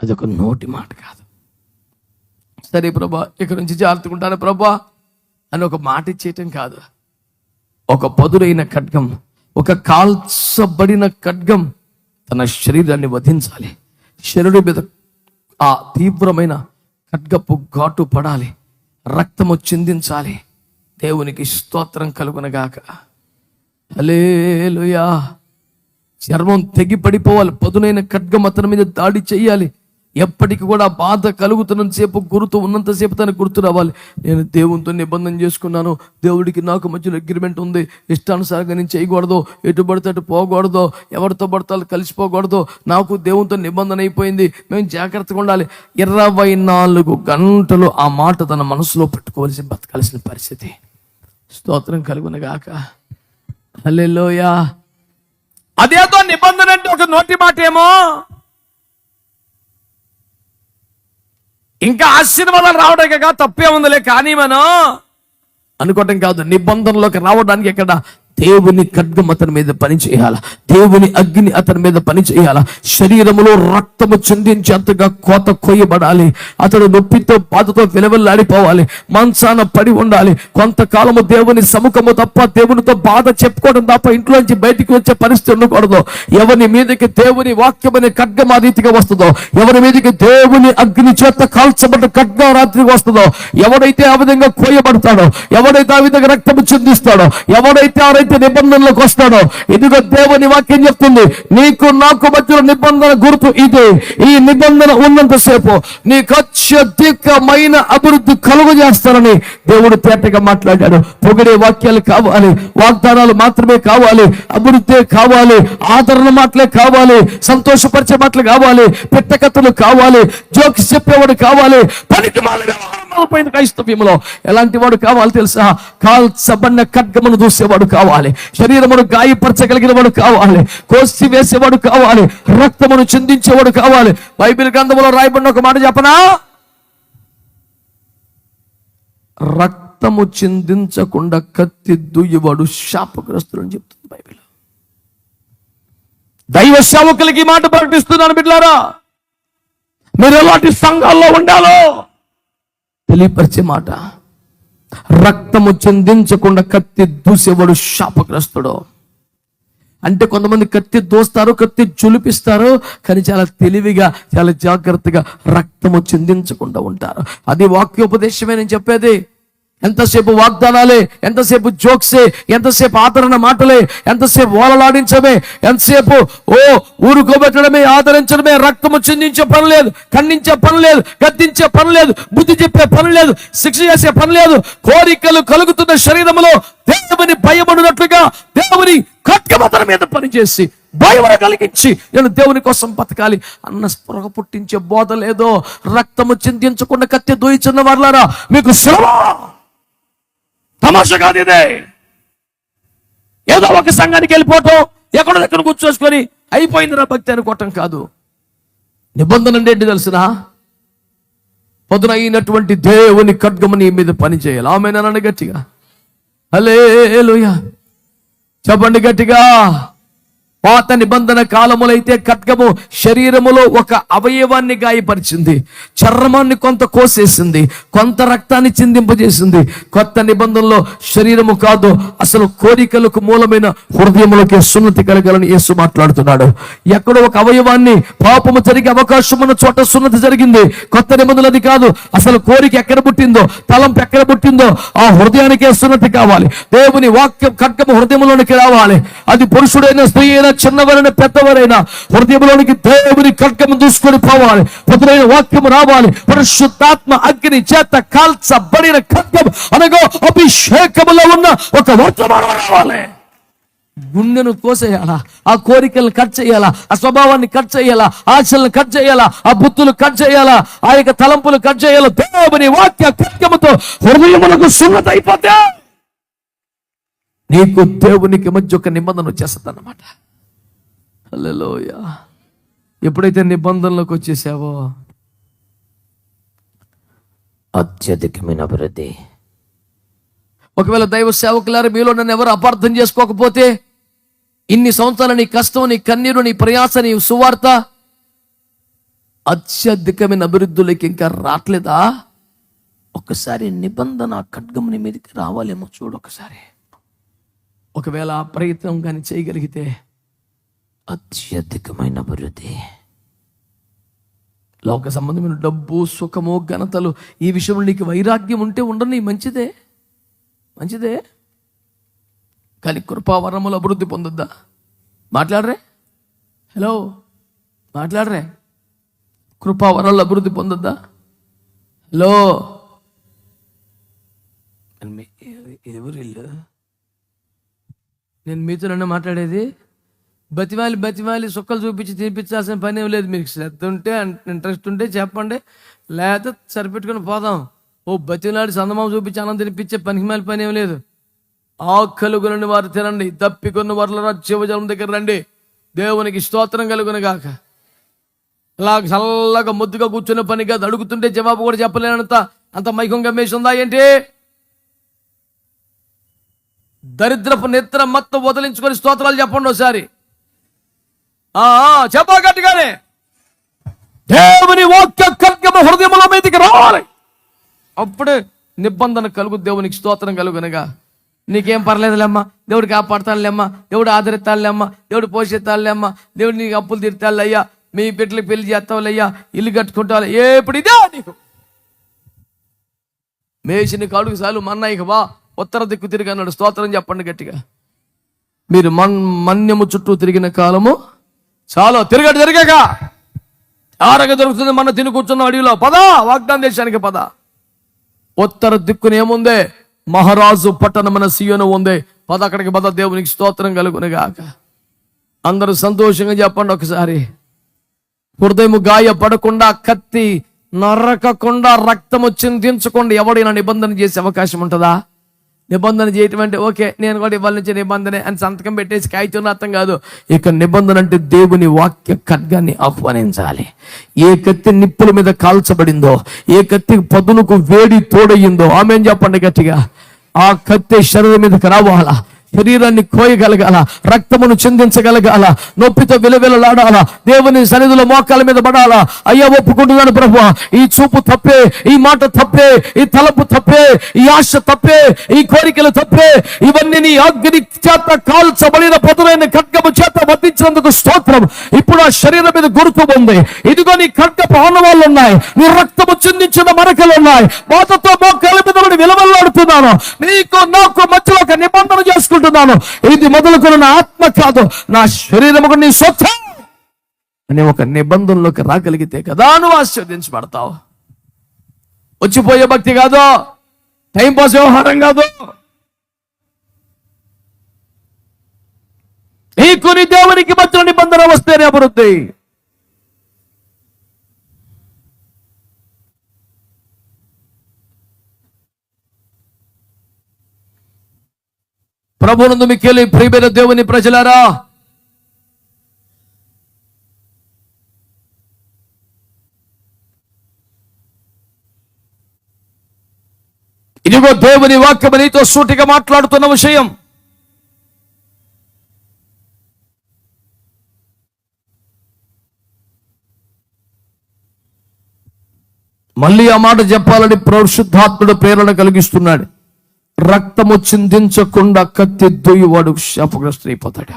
అదొక నోటి మాట కాదు. సరే ప్రభా, ఇక్కడ నుంచి జాగ్రత్తగా ఉంటాను ప్రభా అని ఒక మాట ఇచ్చేయటం కాదు. ఒక పదురైన ఖడ్గం, ఒక కాల్చబడిన ఖడ్గం తన శరీరాన్ని వధించాలి. శరీరం మీద ఆ తీవ్రమైన ఖడ్గపు ఘాటు పడాలి, రక్తము చిందించాలి. దేవునికి స్తోత్రం కలుగునగాక. హల్లెలూయా. చర్మం తెగి పడిపోవాలి. పదునైన ఖడ్గం అతని మీద దాడి చెయ్యాలి. ఎప్పటికి కూడా బాధ కలుగుతున్నంత సేపు, గుర్తు ఉన్నంతసేపు తనకు గుర్తు రావాలి. నేను దేవునితో నిబంధన చేసుకున్నాను, దేవుడికి నాకు మధ్యలో అగ్రిమెంట్ ఉంది, ఇష్టానుసారంగా నేను చేయకూడదు, ఎటు పడితే అటు పోకూడదు, ఎవరితో పడతాలు కలిసిపోకూడదు, నాకు దేవునితో నిబంధన అయిపోయింది, మేము జాగ్రత్తగా ఉండాలి. 24 గంటలు ఆ మాట తన మనసులో పెట్టుకోవాల్సి బతకాల్సిన పరిస్థితి. స్తోత్రం కలుగునగాక. హల్లెలూయా. అదేదో నిబంధన అంటే ఒక నోటి మాట ఏమో, ఇంకా ఆశీర్వాదాలు రావడానికి తప్పే ఉందిలే కానీ మనం అనుకోవటం కాదు. నిబంధనలోకి రావడానికి ఎక్కడ దేవుని ఖడ్గం అతని మీద పని చేయాల, దేవుని అగ్ని అతని మీద పని చేయాల. శరీరములో రక్తము చిందించేంతగా కోత కొయ్యబడాలి. అతడు నొప్పితో బాధతో విలవెల్లాడిపోవాలి, మంచాన పడి ఉండాలి. కొంతకాలము దేవుని సముఖము తప్ప, దేవునితో బాధ చెప్పుకోవడం తప్ప ఇంట్లోంచి బయటికి వచ్చే పరిస్థితి ఉండకూడదు. ఎవరి మీదకి దేవుని వాక్యమనే ఖడ్గం ఆ రీతిగా వస్తుందో, ఎవరి మీదకి దేవుని అగ్ని చేత కాల్చబడ్డ ఖడ్గం రాత్రికి వస్తుందో, ఎవడైతే ఆ విధంగా కోయబడతాడో, ఎవడైతే ఆ విధంగా రక్తము చిందిస్తాడో, ఎవడైతే నిబంధనలకు వస్తాడో, ఇదిగో దేవుని వాక్యం చెప్తుంది, నీకు నాకు మధ్యలో నిబంధన గుర్తు ఇదే. ఈ నిబంధన ఉన్నంతసేపు నీకు అత్యధికమైన అభివృద్ధి కలుగు చేస్తానని దేవుడు తేటగా మాట్లాడాడు. పొగిడే వాక్యాలు కావాలి, వాగ్దానాలు మాత్రమే కావాలి, అభివృద్ధి కావాలి, ఆదరణ మాటలే కావాలి, సంతోషపరిచే మాటలు కావాలి, పెట్టకథలు కావాలి, జోక్స్ చెప్పేవాడు కావాలి. పనికి క్రైస్తవ్యంలో ఎలాంటి వాడు కావాలి తెలుసా? కాల్చబడిన ఖడ్గమును దూసేవాడు కావాలి, శరీరమును గాయపరచగలిగిన వాడు కావాలి, కోసి వేసేవాడు కావాలి, రక్తమును చిందించేవాడు కావాలి. బైబిల్ గ్రంథంలో రాయబడిన ఒక మాట చెప్పనా? రక్తము చిందించకుండా కత్తి దుయ్యవాడు శాపగ్రస్తుడు అని చెప్తుంది బైబిల్. దైవ సేవకులకి మాట ప్రకటిస్తున్నాను బిడ్డలారా, మీరు ఎలాంటి సంఘాల్లో ఉండాలో తెలియపరిచే మాట. రక్తము చిందించకుండా కత్తి దూసేవాడు శాపగ్రస్తుడు. అంటే కొంతమంది కత్తి దూస్తారు, కత్తి చులిపిస్తారు, కానీ చాలా తెలివిగా, చాలా జాగ్రత్తగా రక్తము చిందించకుండా ఉంటారు. అది వాక్యోపదేశమే నేను చెప్పేది. ఎంతసేపు వాగ్దానాలే, ఎంతసేపు జోక్సే, ఎంతసేపు ఆదరణ మాటలే, ఎంతసేపు ఓలలాడించమే, ఎంతసేపు ఊరుకోబెట్టడమే, ఆదరించడమే. రక్తము చిందించే పని లేదు, ఖండించే పని లేదు, గద్దించే పని లేదు, బుద్ధి చెప్పే పని లేదు, శిక్ష చేసే పని లేదు. కోరికలు కలుగుతున్న శరీరంలో దేవుని భయపడినట్లుగా దేవుని ఖడ్గమతల మీద పనిచేసి భయం కలిగించి నేను దేవుని కోసం బతకాలి అన్న స్పృహ పుట్టించే బోధ లేదో. రక్తము చిందించకుండా కత్తి దూయిచున్న వాళ్ళారా, మీకు శ్రమ తమాషా కాదు ఇదే. ఏదో ఒక సంఘానికి వెళ్ళిపోవటం, ఎక్కడో దగ్గర కూర్చోసుకొని అయిపోయిందిరా భక్తి అనుకోవటం కాదు. నిబంధన అంటే ఏంటి తెలిసిన? పదునైనటువంటి దేవుని ఖడ్గము నీ మీద పని చేయాలి. ఆమేననండి గట్టిగా. హల్లెలూయా చెప్పండి గట్టిగా. పాత నిబంధన కాలములైతే ఖడ్గము శరీరములో ఒక అవయవాన్ని గాయపరిచింది, చర్మాన్ని కొంత కోసేసింది, కొంత రక్తాన్ని చిందింపజేసింది. కొత్త నిబంధనలో శరీరము కాదు, అసలు కోరికలకు మూలమైన హృదయములకే సున్నతి కలగాలని యేసు మాట్లాడుతున్నాడు. ఎక్కడో ఒక అవయవాన్ని పాపము జరిగే అవకాశం ఉన్న చోట సున్నతి జరిగింది. కొత్త నిబంధనలు అది కాదు. అసలు కోరిక ఎక్కడ పుట్టిందో, తలంపు ఎక్కడ పుట్టిందో ఆ హృదయానికే సున్నతి కావాలి. దేవుని వాక్యం ఖడ్గము హృదయంలోనికి రావాలి. అది పురుషుడైన, స్త్రీ అయినా, చిన్నవారైనా, పెద్దవారైనా హృదయంలోనికి దేవుని ఖడ్గము దూసుకొని పోవాలి. పొద్దునైన వాక్యము రావాలి. పరిశుద్ధాత్మ అగ్ని చేత కాల్చబడిన ఖడ్గం అనగా అభిషేకములో ఉన్న ఒక వర్తమానం రావాలి. గుండెను కోసేయాలా, ఆ కోరికలను కట్ చేయాలా, ఆ స్వభావాన్ని కట్ చేయాలా, ఆశలను కట్ చేయాలా, ఆ బుద్ధులు కట్ చేయాలా, ఆ యొక్క తలంపులు కట్ చేయాలా. దేవుని వాక్య ఖడ్గముతో హృదయములకు సున్నతి అయిపోతే నీకు దేవునికి మధ్య ఒక నిబంధన వచ్చేస్తుంది అన్నమాట. హల్లెలూయా. ఎప్పుడైతే నిబంధనలోకి వచ్చేసావో అత్యధికమైన అభివృద్ధి. ఒకవేళ దైవ సేవకులారా మీలో నన్ను ఎవరు అపార్థం చేసుకోకపోతే, ఇన్ని సంవత్సరాల నీ కష్టం, నీ కన్నీరు, నీ ప్రయాస, నీ సువార్త అత్యధికమైన అభివృద్ధిలోకి ఇంకా రావట్లేదా? ఒకసారి నిబంధన ఖడ్గం నీ మీదకి రావాలేమో చూడు ఒకసారి. ఒకవేళ ఆ ప్రయత్నం కానీ చేయగలిగితే అత్యధికమైన అభివృద్ధి, లోక సంబంధమైన డబ్బు, సుఖము, ఘనతలు, ఈ విషయంలో నీకు వైరాగ్యం ఉంటే ఉండని, మంచిదే మంచిదే. కానీ కృపావరములు అభివృద్ధి పొందొద్దా? మాట్లాడరే, హలో మాట్లాడరే, కృపావరాలు అభివృద్ధి పొందొద్దా? హలో, ఎవరు ఇల్లు? నేను మీతోనే మాట్లాడేది. బతివాలి సుక్కలు చూపించి తినిపించాల్సిన పని ఏం లేదు. మీకు శ్రద్ధ ఉంటే, ఇంట్రెస్ట్ ఉంటే చెప్పండి, లేకపోతే సరిపెట్టుకుని పోదాం. బతిలాడి సందమామ చూపించి అన్నం తినిపించే పనికి పని ఏం లేదు. ఆకలి కొనని వారు తినండి, తప్పికొన్న వారుల జీవజలం దగ్గర రండి, దేవునికి స్తోత్రం కలుగును గాక. అలా చల్లగా ముద్దుగా కూర్చునే పని కాదు. అడుగుతుంటే జవాబు కూడా చెప్పలేనంత అంత మైకం గమ్మేసి ఉందా ఏంటి? దరిద్రపు నిద్ర మొత్తం వదిలించుకొని స్తోత్రాలు చెప్పండి ఒకసారి. చెప్పా గట్టిగానే. దేవుని వాక్య ఖడ్గము హృదయముల మీదకి రావాలి, అప్పుడే నిబంధన కలుగు. దేవునికి స్తోత్రం కలుగునగా. నీకేం పర్లేదులేమ్మా, దేవుడు కాపాడుతానులేమ్మా, దేవుడు ఆదరిస్తానులేమ్మా, దేవుడు పోషిస్తానులేమ్మా, దేవుడు నీకు అప్పులు తీరుతానులయ్యా, మీ బిడ్డలకు పెళ్లి చేస్తావులయ్యా, ఇల్లు కట్టుకుంటావు, ఎప్పుడు ఇదే నీకు మేషిని కాడుకు సాలు మన్నా, ఇక వా ఉత్తర దిక్కు తిరిగి అన్నాడు. స్తోత్రం చెప్పండి గట్టిగా. మీరు మన్యము చుట్టూ తిరిగిన కాలము చాలా, తిరగాక ఆరగా దొరుకుతుంది. మన తిని కూర్చున్న అడవిలో పద, వాగ్దాన దేశానికి పద. ఉత్తర దిక్కున ఏముందే? మహారాజు పట్టణమైన సీయోను ఉంది, పద అక్కడికి పద. దేవునికి స్తోత్రం కలుగునుగాక. అందరూ సంతోషంగా చెప్పండి ఒకసారి. హృదయము గాయపడకుండా, కత్తి నరకకుండా, రక్తము చిందించకుండా ఎవడైనా నిబంధన చేసే అవకాశం ఉంటుందా? నిబంధన చేయటం అంటే ఓకే నేను కూడా ఇవాళ నుంచి నిబంధన అని సంతకం పెట్టేసి కాగితం అర్థం కాదు. ఇక నిబంధన అంటే దేవుని వాక్య ఖడ్గాన్ని ఆహ్వానించాలి. ఏ కత్తి నిప్పుల మీద కాల్చబడిందో, ఏ కత్తి పదునుకు వేడి తోడయ్యిందో ఆమెన్ చెప్పండి గట్టిగా. ఆ కత్తి శరీరం మీదకి రావాలా, శరీరాన్ని కోయగలగాల, రక్తమును చిందించగలగాల, నొప్పితో విలవిలలాడాలా, దేవుని సన్నిధిలో మోకాల మీద పడాలా. అయ్యా ఒప్పుకుంటున్నాను ప్రభువా, ఈ చూపు తప్పే, ఈ మాట తప్పే, ఈ తలపు తప్పే, ఈ ఆశ తప్పే, ఈ కోరికలు తప్పే, ఇవన్నీ నీ అగ్ని చేత కాల్చబడిన పదులైన ఖడ్గము చేత వధించినందుకు స్తోత్రం. ఇప్పుడు ఆ శరీరం మీద గుర్తు ఉంది. ఇదిగో నీ ఖడ్గపు ఆనవాళ్ళు ఉన్నాయి, నీ రక్తము చిందించిన మరకలు ఉన్నాయి. బాధతో మోకాల మీద విలవల్లాడుతున్నాను. నీకు నాకు మధ్యలో ఒక నిబంధన చేసుకుంటున్నాను. ఇది మొదలుకొని నా ఆత్మ కాదు, నా శరీరము నీ సొత్తు అనే ఒక నిబంధనలోకి రాగలిగితే కదా నువ్వు ఆశీర్వదించబడతావు. వచ్చిపోయే భక్తి కాదు, టైంపాస్ వ్యవహారం కాదు. నీకు నీ దేవునికి మధ్య నిబంధన వస్తేనే అభివృద్ధి. ప్రభునందు మిక్కిలి ప్రియమైన దేవుని ప్రజలారా, ఇదిగో దేవుని వాక్యం నీతో సూటిగా మాట్లాడుతున్న విషయం. మళ్ళీ ఆ మాట చెప్పాలని పరిశుద్ధాత్ముడు ప్రేరణ కలిగిస్తున్నాడు. రక్తము చిందించకుండా కత్తి దొయ్యవాడు శాపగ్రస్తుడైపోతాడు.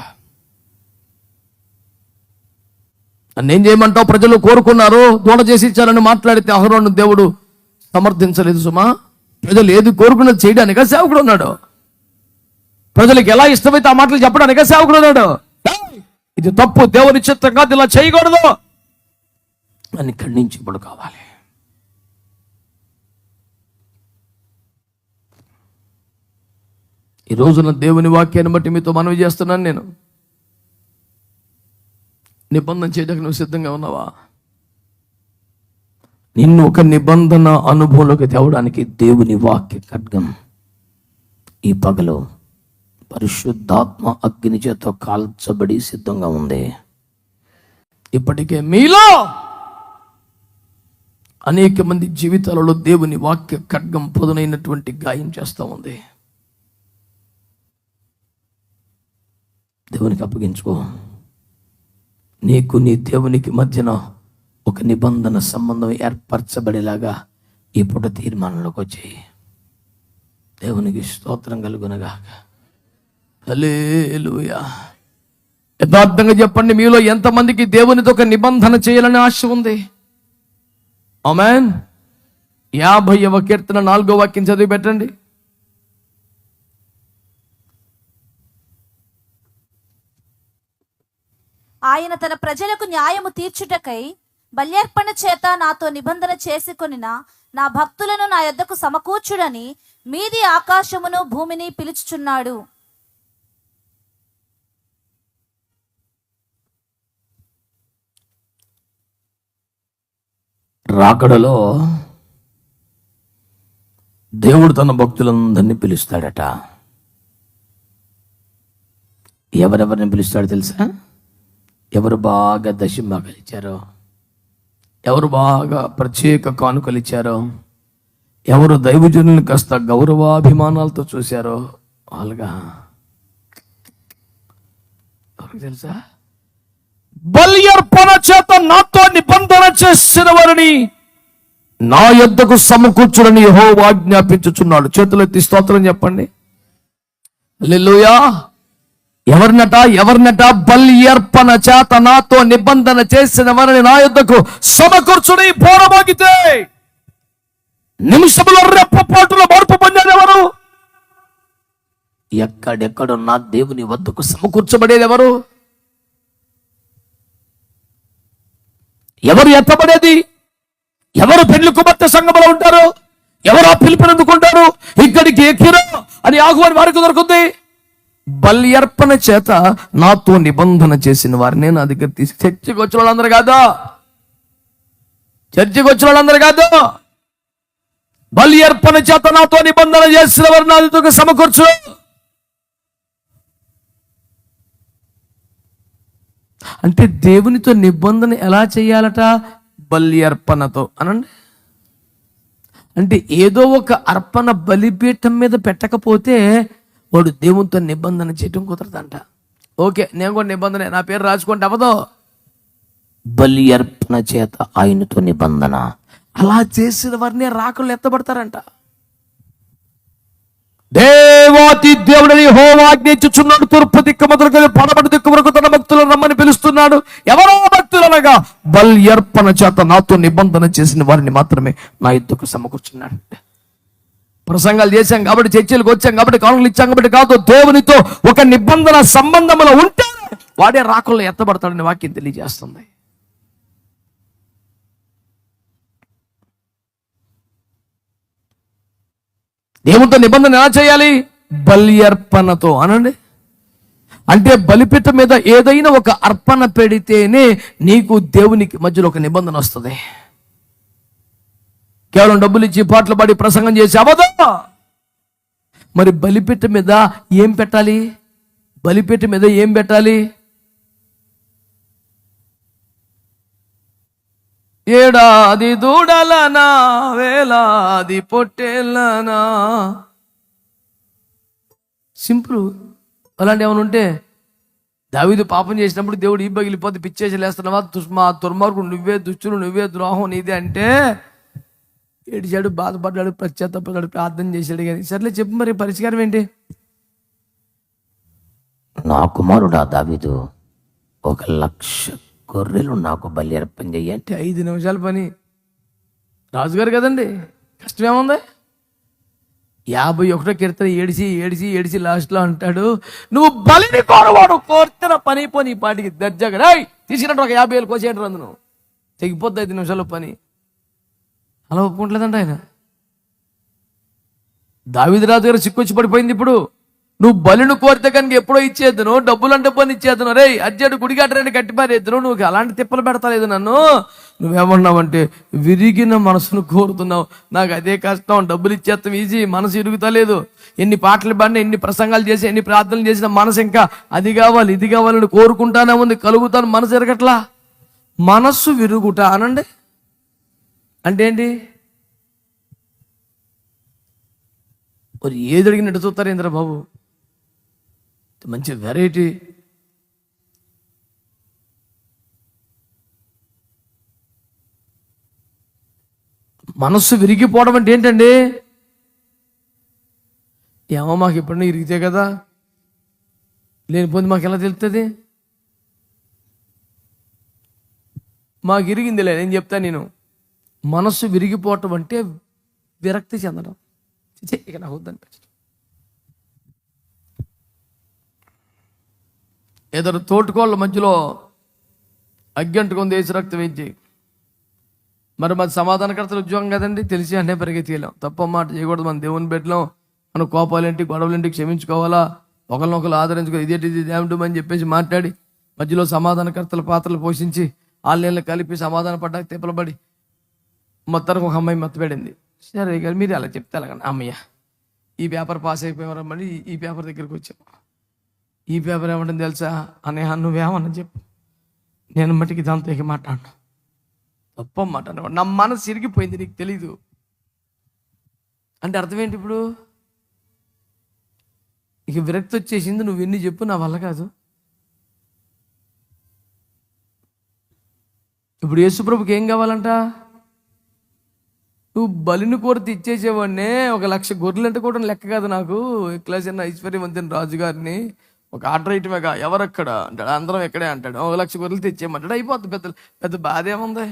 నన్నేం చేయమంటావు? ప్రజలు కోరుకున్నారు, దూడ చేసి ఇచ్చారని మాట్లాడితే అహరోను దేవుడు సమర్థించలేదు సుమా. ప్రజలు ఏది కోరుకున్నది చేయడానిక సేవకుడు ఉన్నాడు. ప్రజలకు ఎలా ఇష్టమైతే ఆ మాటలు చెప్పడానిక సేవకుడు ఉన్నాడు. ఇది తప్పు, దేవుని చిత్తం కాదు, ఇలా చేయకూడదు అని ఖండించి కావాలి. ఈ రోజున దేవుని వాక్యాన్ని బట్టి మీతో మనవి చేస్తున్నాను. నేను నిబంధన చేయడానికి నువ్వు సిద్ధంగా ఉన్నావా? నిన్ను ఒక నిబంధన అనుభవంలోకి తేవడానికి దేవుని వాక్య ఖడ్గం ఈ పగలు పరిశుద్ధాత్మ అగ్ని చేత కాల్చబడి సిద్ధంగా ఉంది. ఇప్పటికే మీలో అనేక మంది జీవితాలలో దేవుని వాక్య ఖడ్గం పదునైనటువంటి గాయం చేస్తూ ఉంది. దేవునికి అప్పగించుకో. నీకు నీ దేవునికి మధ్యన ఒక నిబంధన సంబంధం ఏర్పరచబడేలాగా ఈ పూట తీర్మానంలోకి వచ్చాయి. దేవునికి స్తోత్రం కలుగునగాక. హల్లెలూయా. యథార్థంగా చెప్పండి, మీలో ఎంతమందికి దేవునితో ఒక నిబంధన చేయాలని ఆశ ఉంది? ఆమేన్. 50వ కీర్తన 4వ వాక్యం చదివి పెట్టండి. ఆయన తన ప్రజలకు న్యాయము తీర్చుటకై బల్యర్పణ చేత నాతో నిబంధన చేసుకొనిన నా భక్తులను నా యొద్దకు సమకూర్చుడని మీది ఆకాశమును భూమిని పిలుచుచున్నాడు. రాకడలో దేవుడు తన భక్తులందరినీ పిలుస్తాడట. ఎవరెవరిని పిలుస్తాడో తెలుసా? ఎవరు బాగా దశంభాగాలు ఇచ్చారో, ఎవరు బాగా ప్రత్యేక కానుకలు ఇచ్చారో, ఎవరు దైవజనులను కాస్త గౌరవాభిమానాలతో చూశారో వాళ్ళగా. ఎవరికి తెలుసా? బల్యర్పణ చేత నాతో నిబంధన చేసిన వారిని నా యొద్దకు సమకూర్చుడని యెహోవా ఆజ్ఞాపించుచున్నాడు. చేతులెత్తి స్తోత్రం చెప్పండి. హల్లెలూయా. ఎవరినట? బల్యర్పణ చేత నాతో నిబంధన చేసిన వారిని నా యొద్దకు సమకూర్చుడి. పోరబోగితే నిమిషములో రెప్పపాటులో మార్పు పొందేది ఎవరు? ఎక్కడెక్కడున్నా దేవుని వద్దకు సమకూర్చబడేది ఎవరు? ఎవరు ఎత్తబడేది? ఎవరు పెళ్లి కుమార్తె సంఘంలో ఉంటారు? ఎవరు ఆ పిలుపునందుకుంటారు? ఇక్కడికి ఎక్కిరో అని ఆహ్వాని వారికి దొరుకుతుంది. బల్యర్పణ చేత నాతో నిబంధన చేసిన వారిని నా దగ్గర తీసి చర్చికి వచ్చిన వాళ్ళందరూ కాదు. బల్యర్పణ చేత నాతో నిబంధన చేసిన వారిని నా దగ్గర సమకూర్చు. అంటే దేవునితో నిబంధన ఎలా చేయాలట? బల్యర్పణతో అనండి. అంటే ఏదో ఒక అర్పణ బలిపీఠం మీద పెట్టకపోతే వాడు దేవునితో నిబంధన చేయటం కుదరదంట. ఓకే, నేను కూడా నిబంధన నా పేరు రాసుకుంటే అవ్వదు. బల్యర్పణ చేత ఆయనతో నిబంధన అలా చేసిన వారిని రాకళ్ళు ఎత్తబడతారంట. దేవాతి దేవుడని యెహోవా ఆజ్ఞించుచున్నాడు. తూర్పు దిక్కు మొదలుకొని పడమటి దిక్కు వరకు తన భక్తులను రమ్మని పిలుస్తున్నాడు. ఎవరో భక్తులనగా బల్యర్పణ చేత నాతో నిబంధన చేసిన వారిని మాత్రమే నా యొద్దకు సమకూర్చున్నాడు. ప్రసంగాలు చేశాం కాబట్టి, చర్చలకు వచ్చాం కాబట్టి, కానుకలు ఇచ్చాం కాబట్టి కాదు. దేవునితో ఒక నిబంధన సంబంధంలో ఉంటే వాడే రాకుల్లో ఎత్తబడతాడని వాక్యం తెలియజేస్తుంది. దేవునితో నిబంధన ఎలా చేయాలి? బల్యర్పణతో అనండి. అంటే బలిపీఠం మీద ఏదైనా ఒక అర్పణ పెడితేనే నీకు దేవునికి మధ్యలో ఒక నిబంధన వస్తుంది. కేవలం డబ్బులు ఇచ్చి పాటలు పాడి ప్రసంగం చేసి అవ్వదు. మరి బలిపీఠం మీద ఏం పెట్టాలి? బలిపీఠం మీద ఏం పెట్టాలి? ఏడాది దూడలనా, వేలాది పొట్టేళ్ళనా. సింపుల్. అలాంటి ఏమైనా ఉంటే, దావీదు పాపం చేసినప్పుడు దేవుడు ఈ బగిలిపోతే పిచ్చేసి లేస్తున్నావా, మా దుర్మార్గుడు నువ్వే, దుష్టులు నువ్వే, ద్రోహం నీదే అంటే ఏడిచాడు, బాధపడ్డాడు, పశ్చాత్తపడ్డాడు, ప్రార్థన చేశాడు. కానీ సర్లే చెప్పు, మరి పరిష్కారం ఏంటి? నా కుమారుడా దావీదు 1,00,000 గొర్రెలు నాకు బలి అర్పణ చెయ్యి అంటే 5 నిమిషాల పని. రాజుగారు కదండి, కష్టమేముంది? 51వ కీర్తన ఏడిచి లాస్ట్లో అంటాడు, నువ్వు బలిని కోరవాడు, కోర్చిన పని పోని పాటికి దర్జాగా రాయ్ తీసుకున్నట్టు ఒక 50,000 కోసేయండి రందు, నువ్వు తెగిపోద్ది 5 నిమిషాల పని. అలా ఒప్పుకుంటలేదంట ఆయన. దావీదు రాజు గారు సిక్కొచ్చి పడిపోయింది. ఇప్పుడు నువ్వు బలిని కోరితే కనుక ఎప్పుడో ఇచ్చేద్దును, డబ్బులు అంటే పని ఇచ్చేద్దును, రే అర్జెంట్ గుడిగట్టరని కట్టిపారేద్దును, నువ్వు అలాంటి తిప్పలు పెడతలేదు నన్ను. నువ్వేమన్నావంటే విరిగిన మనసును కోరుతున్నావు. నాకు అదే కష్టం, డబ్బులు ఇచ్చేస్తాం ఈజీ, మనసు ఇరుగుతలేదు. ఎన్ని పాటలు పాడినా, ఎన్ని ప్రసంగాలు చేసి, ఎన్ని ప్రార్థనలు చేసిన మనసు ఇంకా అది కావాలి ఇది కావాలని కోరుకుంటానే ఉంది, కలుగుతాను, మనసు ఎరగట్లా. మనస్సు విరుగుట అనండి అంటే ఏంటి? మరి ఏది అడిగినట్టు చూస్తారు ఇంద్ర బాబు, మంచి వెరైటీ. మనస్సు విరిగిపోవడం అంటే ఏంటండి? ఏమో మాకు ఎప్పుడన్నా ఇరిగితే కదా, లేనిపోయింది మాకు ఎలా తెలుస్తుంది? మాకు ఇరిగిందిలే, నేను చెప్తాను. నేను మనస్సు విరిగిపోవటం అంటే విరక్తి చెందడం. ఇక నాకు వద్దనిపించడం. ఏదో తోటికోళ్ళ మధ్యలో అగ్గి అంటుకుంది, వేసి రక్తం వేయించి. మరి మాది సమాధానకర్తల ఉద్యోగం కదండి, తెలిసి అంటే పరిగెత్తికెళ్ళాం. తప్ప మాట చేయకూడదు. మన దేవుని బిడ్డలం, మన కోపాలేంటి, గొడవలేంటి, క్షమించుకోవాలా, ఒకరినొకరు ఆదరించుకోవాలి, ఇదేంటి ఏమిటని చెప్పేసి మాట్లాడి మధ్యలో సమాధానకర్తల పాత్రలు పోషించి వాళ్ళని కలిపి సమాధాన పడ్డాక తిప్పలబడి మొత్తానికి ఒక అమ్మాయి మత్తపడింది. సరే ఇక మీరు అలా చెప్తే అలాగండి, అమ్మయ్య ఈ పేపర్ పాస్ అయిపోయామని ఈ పేపర్ దగ్గరికి వచ్చాము. ఈ పేపర్ ఏమంటుంది తెలుసా? అన్నయ్య నువ్వేమన్నా చెప్పు, నేను మట్టికి దాంతో ఇక మాట్లాడను. తప్పమాట నా మనసు ఇరిగిపోయింది, నీకు తెలీదు అంటే అర్థం ఏంటి? ఇప్పుడు ఇక విరక్తి వచ్చేసింది, నువ్వు ఎన్ని చెప్పు నా వల్ల కాదు. ఇప్పుడు యేసుప్రభుకి ఏం కావాలంట? నువ్వు బలిని కోరితే ఇచ్చేసేవాడినే. 1,00,000 గొర్రెలు అంటే కూడా లెక్క కాదు నాకు. ఎక్లాసిన ఐశ్వర్యవంతుని రాజుగారిని ఒక ఆర్డర్ ఐటమేగా, ఎవరక్కడ అంటాడు, అందరం ఎక్కడే అంటాడు. 1,00,000 గొర్రెలు తెచ్చేయమంటాడు, అయిపోతుంది. పెద్ద పెద్ద బాధ ఏముంది?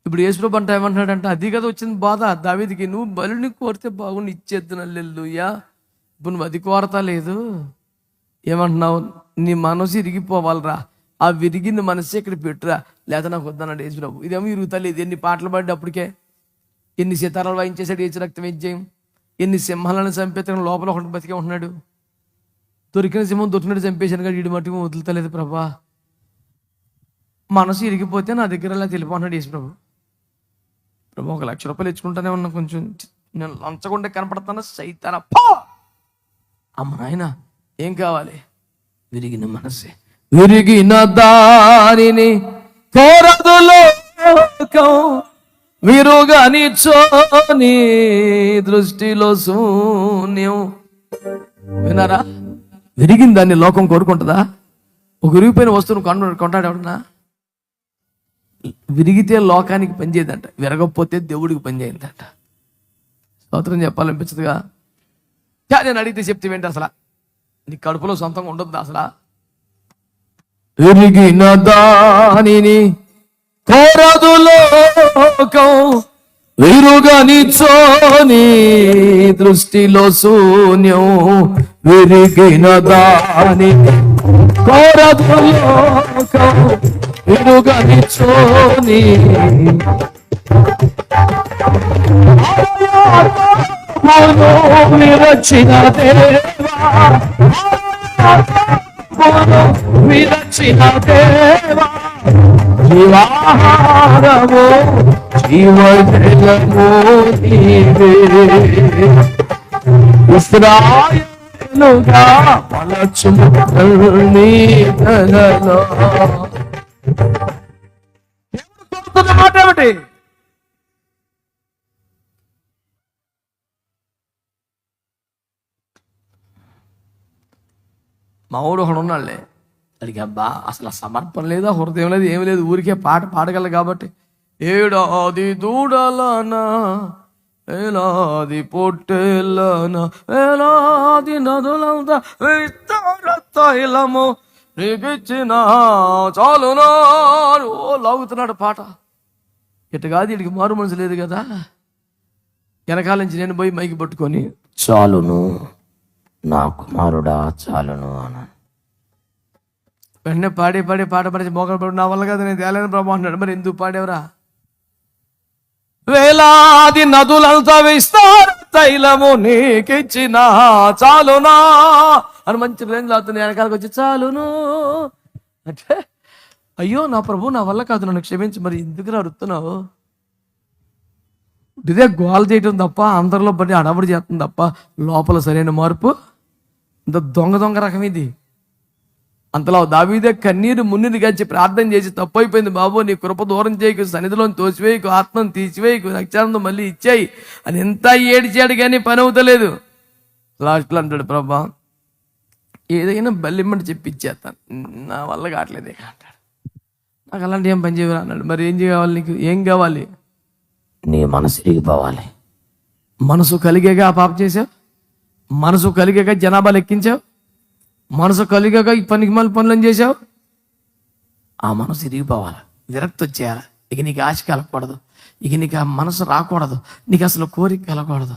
ఇప్పుడు యేసుప్రభు అంటే ఏమంటున్నాడంట, అది కదా వచ్చింది బాధ దావీదుకి. నువ్వు బలిని కోరితే బాగుండి ఇచ్చేద్దు నల్లెల్లుయ్యా, ఇప్పుడు నువ్వు అది కోరతా లేదు. ఏమంటున్నావు? నీ మనసు ఇరిగిపోవాలరా, ఆ విరిగిన మనసే ఇక్కడ పెట్టురా, లేదా నాకు వద్దన్నాడు యేసుప్రభు. ఇదేమో ఇరుగుతా లేదు. ఎన్ని పాటలు పాడి అప్పటికే, ఎన్ని సితారాలు వాయించేశాడు, ఏచి రక్తం ఇచ్చేయం, ఎన్ని సింహాలను చంపేతను, లోపల ఒకటి బతికే ఉంటున్నాడు. దొరికిన సింహం దొరికినట్టు చంపేశాను కానీ వీడి మట్టుకు వదులుతలేదు ప్రభా. మనసు ఇరిగిపోతే నా దగ్గర అలా తెలిపోతున్నాడు యేసుప్రభు. ప్రభు 1,00,000 రూపాయలు ఇచ్చుకుంటానే ఉన్నా, కొంచెం నేను లంచకుండా కనపడతాను, సైతాన పో. అమ్మ నాయన ఏం కావాలి? విరిగిన మనసే. విరిగిన దానిని కోరదు లోకం, విరుగా నిచ్చోని దృష్టిలో శూన్యం. విన్నారా? విరిగిన దాన్ని లోకం కోరుకుంటుందా? ఒక విరిగిపోయిన వస్తువును కొంటాడేవడన్నా? విరిగితే లోకానికి పనిచేయదంట, విరగకపోతే దేవుడికి పనిచేయదంట. స్తోత్రం చెప్పాలనిపించదుగా. నేను అడిగితే చెప్తే ఏంటి? అసలు నీ కడుపులో సొంతంగా ఉండదు అసలు. విరిగిన దానిని కోరదు లోకం, విరుగా నిచ్చోని దృష్టిలో శూన్యం. విరిగిన దానిని కోరదు లోకం, విరుగా నిచ్చోని విరచిన దేవా, విరచిన దేవా, జీవాహారము జీవజలము నీవే. ఇశ్రాయేలుగా మలచుము నీ ధరలో. మాట ఏమిటి? మా ఊడు ఒకడు ఉన్నాడులే, అడిగి అబ్బా అసలు సమర్పణ లేదా, హృదయం లేదు, ఏమి లేదు, ఊరికే పాట పాడగలరు కాబట్టి. ఏడాది దూడలనా, ఏలాది పొట్టేళ్ళనా, ఏలాది నదులంతా తైలము నీకిచ్చిన చాలునా. ఓ లాగుతున్నాడు పాట. ఇటు కాదు, వీడికి మారు మనసు లేదు కదా. వెనకాల నుంచి నేను పోయి మైకి పట్టుకొని చాలును నా కుమారుడా చాలును అన్నాను. వెంటనే పాడే పాట పడి మోకలు పడి, నా వల్ల కదా నేను తేలేని ప్రభు అంటున్నాడు. మరి ఎందుకు పాడేవరా? వేలాది నదులంతా విస్తార తైలము నీకిచ్చిన చాలునా అని మంచి రేంజ్ అవుతుంది. వెనకాలకు వచ్చి చాలును అంటే, అయ్యో నా ప్రభు నా వల్ల కాదు, నన్ను క్షమించి. మరి ఎందుకు అరుతున్నావు? ఇదే గోల్ చేయటం తప్ప, అందరిలో పడి అడబడి చేస్తుంది తప్ప, లోపల సరైన మార్పు ఇంత దొంగ రకం ఇది. అంతలో దావీదే కన్నీరు మున్నీరు గచ్చి ప్రార్థన చేసి, తప్పు అయిపోయింది బాబు, నీ కృప దూరం చేయకు, సన్నిధిలో తోసివేయకు, ఆత్మను తీసివేయకు, రక్షానందం మళ్ళీ ఇచ్చేయి అని ఎంత ఏడిచాడు కానీ పని అవుతలేదు. లాస్ట్లో అంటాడు, ప్రభా ఏదైనా బల్లిమ్మని చెప్పి ఇచ్చేస్తాను, నా వల్ల కావట్లేదు అంటాడు. నాకు అలాంటి ఏం పని చేయరా అన్నాడు. మరి ఏం కావాలి నీకు? ఏం కావాలి? నీ మనసు ఇరిగిపోవాలి. మనసు కలిగేగా ఆ పాప చేసావు, మనసు కలిగేగా జనాభా లెక్కించావు, మనసు కలిగేగా ఈ పనికి మళ్ళీ పనులను చేసావు. ఆ మనసు ఇరిగిపోవాలి, విరక్తి వచ్చేయాలి. ఇక నీకు ఆశ కలగకూడదు, ఇక నీకు ఆ మనసు రాకూడదు, నీకు అసలు కోరిక కలగకూడదు.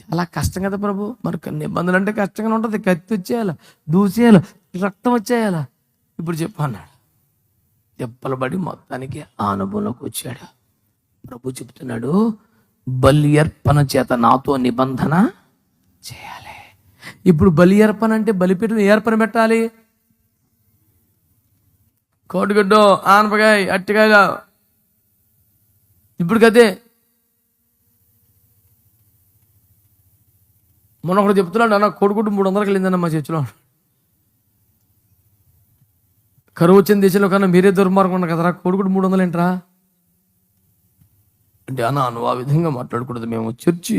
చాలా కష్టం కదా ప్రభు. మరి కొన్ని ఇబ్బందులు అంటే కష్టంగా ఉంటుంది. కత్తి వచ్చేయాలి, దూసేయాలి, రక్తం వచ్చేయాలి. ఇప్పుడు చెప్పు అన్నాడు. దెబ్బలు పడి మొత్తానికి ఆ అనుభవంలోకి వచ్చాడు. ప్రభు చెప్తున్నాడు, బలి అర్పణ చేత నాతో నిబంధన చేయాలి. ఇప్పుడు బలి అర్పణ అంటే బలిపీఠం ఏ అర్పణ పెట్టాలి? కోడిగుడ్డు, ఆనపకాయ, అట్టికాయలు. ఇప్పుడు కదే మొన్న ఒకటి చెప్తున్నాడు, అన్న కోడిగుడ్డు 300కి వెళ్ళిందన్న మా చర్చిలో. కరువు వచ్చిన దేశంలో కన్నా మీరే దుర్మార్గం ఉన్నారు కదరా, కోడిగుడ్డు 300 ఏంట్రా అంటే, అన్న నువ్వు ఆ విధంగా మాట్లాడకూడదు, మేము చర్చి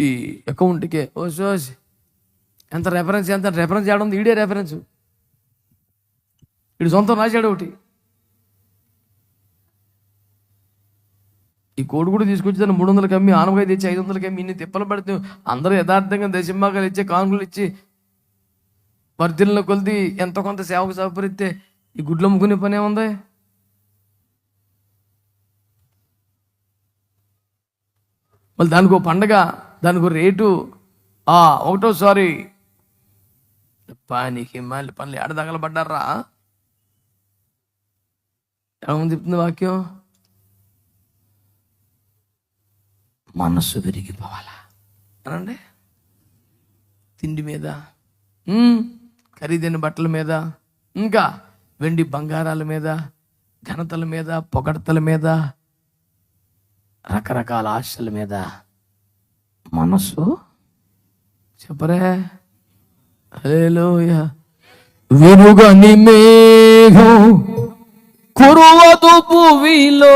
అకౌంట్కే ఓసోసి ఎంత రెఫరెన్స్ చేయడం ఉంది. ఈడే రెఫరెన్స్, వీడు సొంతం రాశాడు ఒకటి. ఈ కోడి కూడా తీసుకొచ్చి దాన్ని 300కి అమ్మి, ఆనపకాయ తెచ్చి 500కి అమ్మి, ఇన్ని తిప్పలు పడితే అందరూ యథార్థంగా దశంభాగాలు ఇచ్చే, కానుకలు ఇచ్చి, వర్ధిల్లో కొలిది ఎంతో కొంత సేవకు సహకరిస్తే ఈ గుడ్లు అమ్ముకునే పని ఏముంది? మళ్ళీ దానికో పండగ, దానికో రేటు. ఒకటోసారి పానికి మళ్ళీ పనులు ఏడ తగలబడ్డారా? ఏమని చెప్తుంది వాక్యం? మనస్సు విరిగిపోవాలా అనండి. తిండి మీద, ఖరీదైన బట్టల మీద, ఇంకా వెండి బంగారాల మీద, ఘనతల మీద, పొగడతల మీద, రకరకాల ఆశల మీద మనసు చెప్పరే. హల్లెలూయా. విరుగని మేఘం కురువదు భూమిలో,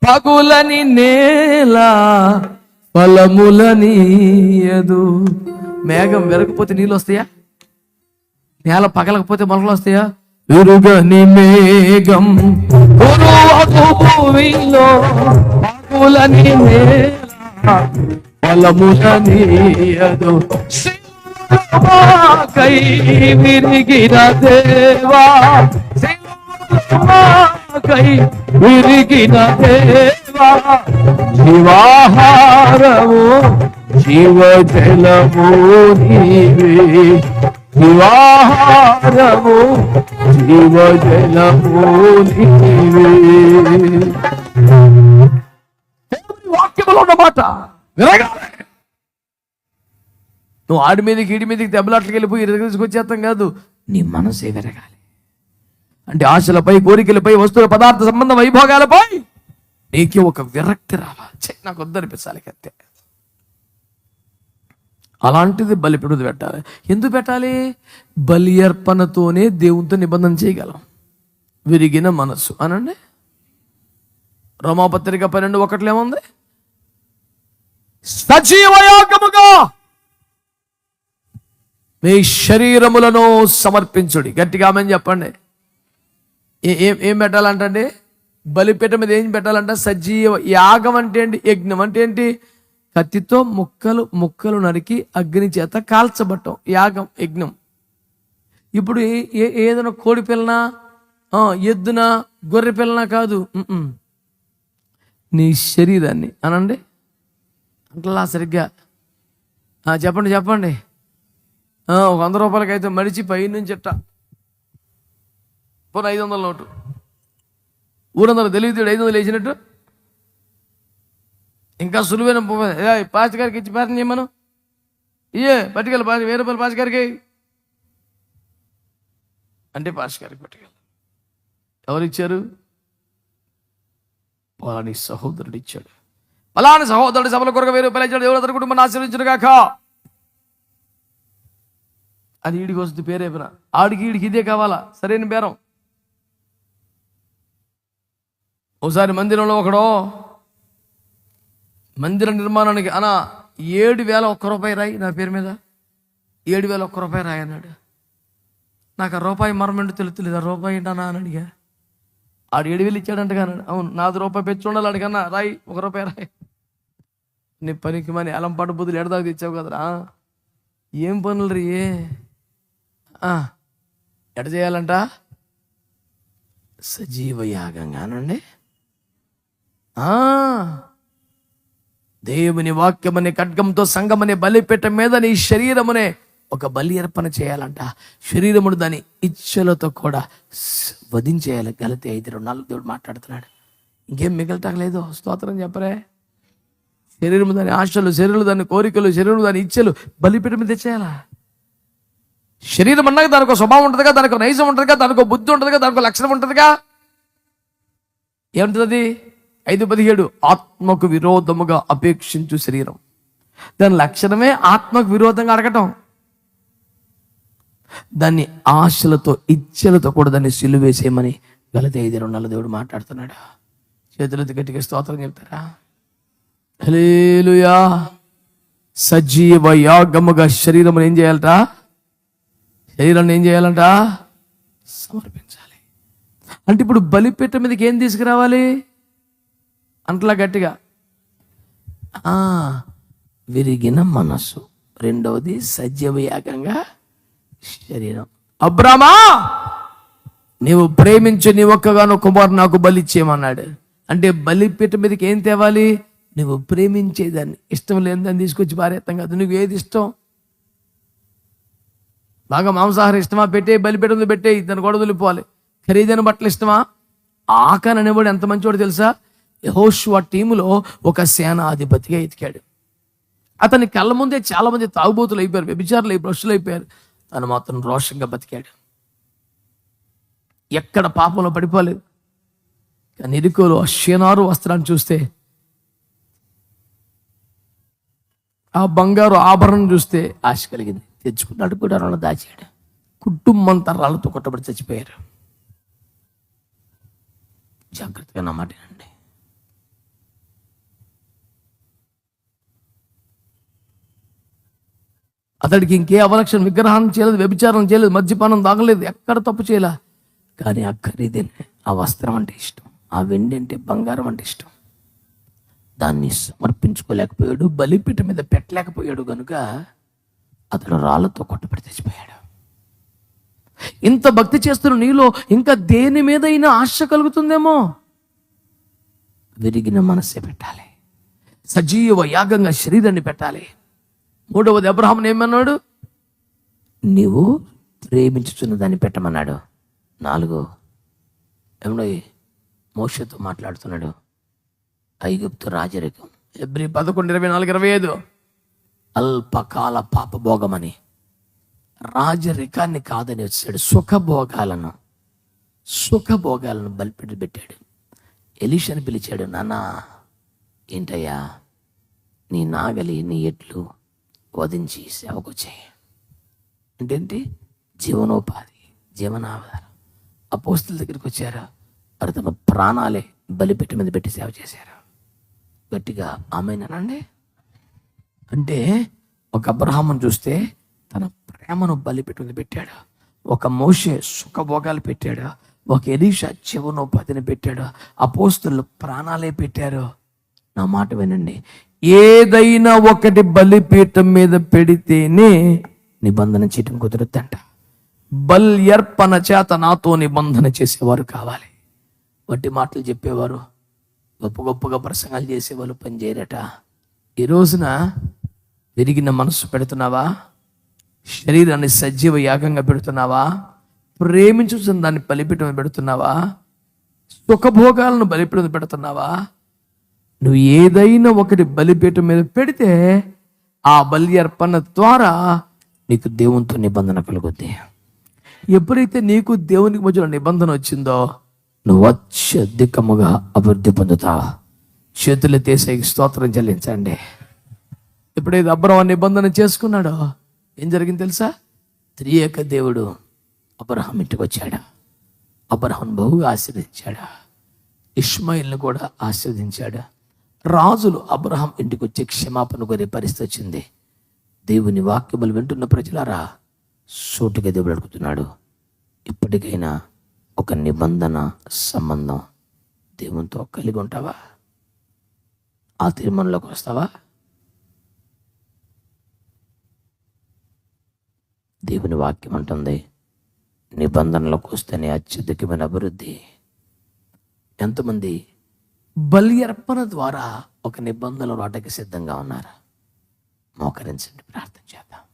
పగులని నేల ఫలములనీయదు. మేఘం వెరగకపోతే నీళ్ళు వస్తాయా? నేల పగలకపోతే మొలకలు వస్తాయా? విరుగని మేఘం కురువదు భూమిలో, పగులని నేల ఫలములనీయదు. కై విరిగిన దేవా, కై విరిగిన దేవా, జీవాహారము జీవజలము నీవే, జీవాహారము జీవజలము నీవే. వాక్యములో ఉన్నమాట విరగాలి. నువ్వు ఆడి మీదకి ఈడి మీదకి దెబ్బలాట్లకి వెళ్ళిపోయి తీసుకొచ్చేస్తాం కాదు, నీ మనసే విరగాలి. అంటే ఆశలపై, కోరికలపై, వస్తువుల పదార్థ సంబంధ వైభోగాలపై నీకే ఒక విరక్తి రావాలి. నాకు వద్దనిపించాలి కత్తే. అలాంటిది బలిపీఠం పెట్టాలి. ఎందుకు పెట్టాలి? బలి అర్పణతోనే దేవునితో నిబంధన చేయగలం. విరిగిన మనస్సు అనండి. రోమాపత్రిక 12:1 ఏముంది? సజీవయాగముగా మీ శరీరములను సమర్పించుడి. గట్టిగా ఆమేన్ చెప్పండి. ఏం పెట్టాలంటే, బలిపీఠం మీద ఏం పెట్టాలంట? సజీవ యాగం అంటే ఏంటి? యజ్ఞం అంటే ఏంటి? కత్తితో ముక్కలు నరికి అగ్ని చేత కాల్చబట్టం యాగం, యజ్ఞం. ఇప్పుడు ఏదైనా కోడి పిల్లనా, ఎద్దున, గొర్రె పిల్లనా కాదు, నీ శరీరాన్ని అనండి. అంటలా సరిగ్గా చెప్పండి. 100 రూపాయలకైతే మడిచి పైనుంచి ఎట్ట 500 నోటు, 300 తెలివితేడు 500 వేసినట్టు. ఇంకా సులువైన పాస్ గారికి ఇచ్చి పాస్ చేయమను. పట్టుకెళ్ళి 1000 రూపాయలు పాస్ గారికి అంటే పాస్ గారికి పట్టుకెళ్ళి. ఎవరు ఇచ్చారు? పలాని సహోదరుడు ఇచ్చాడు. పలాని సహోదరుడు సభల కొరకు 1000 రూపాయలు ఇచ్చాడు. ఎవరు అతని కుటుంబాన్ని ఆశీర్వదించును గాక. అది ఈడికి వస్తుంది పేరేపన. ఆడికి ఈడికి ఇదే కావాలా? సరైన బేరం. ఒకసారి మందిరంలో ఒకడో మందిర నిర్మాణానికి 7,001 రూపాయి రాయి నా పేరు మీద, 7,001 రూపాయి రాయి అన్నాడు. నాకు ఆ రూపాయి మరమేంటో తెలుస్తలేదు. ఆ రూపాయి ఏంటన్నా అని అడిగా. ఆడు 7,000 ఇచ్చాడంట కానీ, అవును నాది రూపాయి పెంచి ఉండాలి అడిగన్నా, రాయి 1 రూపాయి రాయి. నీ పనికి మని అలంపాటు బుద్ధులు ఎడదాకా తెచ్చావు కదరా, ఏం పనులు రీ ఎడ చేయాలంట? సజీవ యాగంగానండి. దేవుని వాక్యమనే ఖడ్గంతో సంగమనే బలిపీఠం మీద నీ శరీరమునే ఒక బలి అర్పణ చేయాలంట. శరీరమును దాని ఇచ్చలతో కూడా వధించేయాలి. గలతీ 5:4 దేవుడు మాట్లాడుతున్నాడు. ఇంకేం మిగలటలేదు. స్తోత్రం చెప్పరే. శరీరము దాని ఆశలు, శరీరం దాని కోరికలు, శరీరం దాని ఇచ్చలు బలిపీఠం మీద తెచ్చేయాలా. శరీరం అన్నాక దానికి స్వభావం ఉంటుందిగా, దానికి నైజం ఉంటుందిగా, దానికి బుద్ధి ఉంటుందిగా, దానికి లక్షణం ఉంటుందిగా. ఏముంటుంది? 5:17 ఆత్మకు విరోధముగా అపేక్షించు శరీరం. దాని లక్షణమే ఆత్మకు విరోధంగా అడగటం. దాన్ని ఆశలతో ఇచ్చలతో కూడా దాన్ని సిలువేసేయమని గలతీ 5:4 దేవుడు మాట్లాడుతున్నాడు. చేతులతో గట్టిగా స్తోత్రం చెప్తారా? హల్లెలూయా. సజీవ యాగముగా శరీరమును ఏం చేయాలట? శరీరాన్ని ఏం చేయాలంట? సమర్పించాలి. అంటే ఇప్పుడు బలిపీఠం మీదకి ఏం తీసుకురావాలి అంటలా గట్టిగా? విరిగిన మనస్సు. రెండవది సజీవ యాగంగా శరీరం. అబ్రామా, నీవు ప్రేమించు నీ ఒక్కగానో కుమారు నాకు బలి ఇచ్చేయమన్నాడు. అంటే బలిపీఠం మీదకి ఏం తేవాలి? నువ్వు ప్రేమించేదాన్ని, ఇష్టం లేని దాన్ని తీసుకొచ్చి పారేస్తాం కాదు. నువ్వు ఏది ఇష్టం? బాగా మాంసాహారం ఇష్టమా? పెట్టే బలిపీఠంలో పెట్టే, దాన్ని కూడా వదిలిపోవాలి. ఖరీదైన బట్టలు ఇష్టమా? ఆకాన్ అనేవాడు ఎంత మంచివాడు తెలుసా? యెహోషువ టీములో ఒక సేనాధిపతిగా ఎతికాడు. అతని కళ్ళ ముందే చాలా మంది తాగుబోతులు అయిపోయారు, వ్యభిచారులు అయిపోయారు, భ్రష్టులు అయిపోయారు. తను మాత్రం రోషంగా బతికాడు. ఎక్కడ పాపంలో పడిపోలేదు. కానీ ఎరుకోలో షేనారు వస్త్రాన్ని చూస్తే, ఆ బంగారు ఆభరణం చూస్తే ఆశ కలిగింది. తెచ్చుకున్నాడు, కూడా దాచాడు. కుటుంబం తరాలతో కొట్టబడి చచ్చిపోయారు. జాగ్రత్తగా నా మాట అండి. అతడికి ఇంకే అవలక్షణ, విగ్రహం చేయలేదు, వ్యభిచారం చేయలేదు, మద్యపానం తాగలేదు, ఎక్కడ తప్పు చేయలే. కానీ ఆ ఖరీదైన ఆ వస్త్రం అంటే ఇష్టం, ఆ వెండి అంటే, బంగారం అంటే ఇష్టం. దాన్ని సమర్పించుకోలేకపోయాడు, బలిపీఠం మీద పెట్టలేకపోయాడు. కనుక అతను రాళ్లతో కొట్టబడి తెచ్చిపోయాడు. ఇంత భక్తి చేస్తున్న నీలో ఇంకా దేని మీదైనా ఆశ కలుగుతుందేమో. విరిగిన మనస్సే పెట్టాలి. సజీవ యాగంగా శరీరాన్ని పెట్టాలి. మూడవది అబ్రహామును ఏమన్నాడు? నీవు ప్రేమించుచున్న దాన్ని పెట్టమన్నాడు. 4 ఏమో మోషేతో మాట్లాడుతున్నాడు. ఐగుప్తు రాజరికం. హెబ్రీ 11:24-25 అల్పకాల పాపభోగమని రాజరికాన్ని కాదని వచ్చాడు. సుఖభోగాలను బలిపెట్టి పెట్టాడు. ఎలీషాని పిలిచాడు. నాన్న ఏంటయ్యా, నీ నాగలి నీ ఎట్లు వధించి సేవకు చేయి. ఏంటంటే జీవనోపాధి, జీవనాధారం. అపోస్తుల దగ్గరికి వచ్చారు. వారు తమ ప్రాణాలే బలిపెట్టి మీద పెట్టి సేవ చేశారు. గట్టిగా ఆమేనండి. అంటే ఒక అబ్రహామును చూస్తే తన ప్రేమను బలిపెట్టి మీద పెట్టాడు. ఒక మోషే సుఖభోగాలు పెట్టాడు. ఒక ఎలీషా జీవనోపాధిని పెట్టాడు. అపోస్తులు ప్రాణాలే పెట్టారు. నా మాట వినండి, ఏదైనా ఒకటి బలిపీఠం మీద పెడితేనే నిబంధన చేయటం కుదురుద్దంట. బల్యర్పణ చేత నాతో నిబంధన చేసేవారు కావాలి. వట్టి మాటలు చెప్పేవారు, గొప్పగా ప్రసంగాలు చేసేవాళ్ళు పనిచేయరట. ఈ రోజున విరిగిన మనస్సు పెడుతున్నావా? శరీరాన్ని సజీవ యాగంగా పెడుతున్నావా? ప్రేమించుతున్న దాన్ని బలిపీఠం పెడుతున్నావా? సుఖభోగాలను బలిపీఠం పెడుతున్నావా? నువ్వు ఏదైనా ఒకటి బలిపీఠం మీద పెడితే ఆ బలి అర్పణ ద్వారా నీకు దేవునితో నిబంధన కలుగుద్ది. ఎప్పుడైతే నీకు దేవునికి మధ్యలో నిబంధన వచ్చిందో నువ్వు అత్యధికముగా అభివృద్ధి పొందుతావు. చేతులెత్తేసే స్తోత్రం చెల్లించండి. ఎప్పుడైతే అబ్రహాము నిబంధన చేసుకున్నాడో ఏం జరిగింది తెలుసా? త్రియేక దేవుడు అబ్రహాం ఇంటికి వచ్చాడు. అబ్రహాం బహుగా ఆశీర్వదించాడు. ఇష్మాయిల్ని కూడా ఆశీర్వదించాడు. రాజులు అబ్రహాం ఇంటికి వచ్చి క్షమాపణ కోరే పరిస్థితి వచ్చింది. దేవుని వాక్యములు వింటున్న ప్రజలారా, సూటిగా దేవుడు అడుగుతున్నాడు, ఇప్పటికైనా ఒక నిబంధన సంబంధం దేవునితో కలిగి ఉంటావా? ఆ తీర్మానంలోకి వస్తావా? దేవుని వాక్యం అంటుంది, నిబంధనలోకి వస్తేనే అత్యధికమైన అభివృద్ధి. ఎంతమంది బలి అర్పణ ద్వారా ఒక నిబంధనలు రావడానికి సిద్ధంగా ఉన్నారు? మోకరించండి, ప్రార్థన చేద్దాం.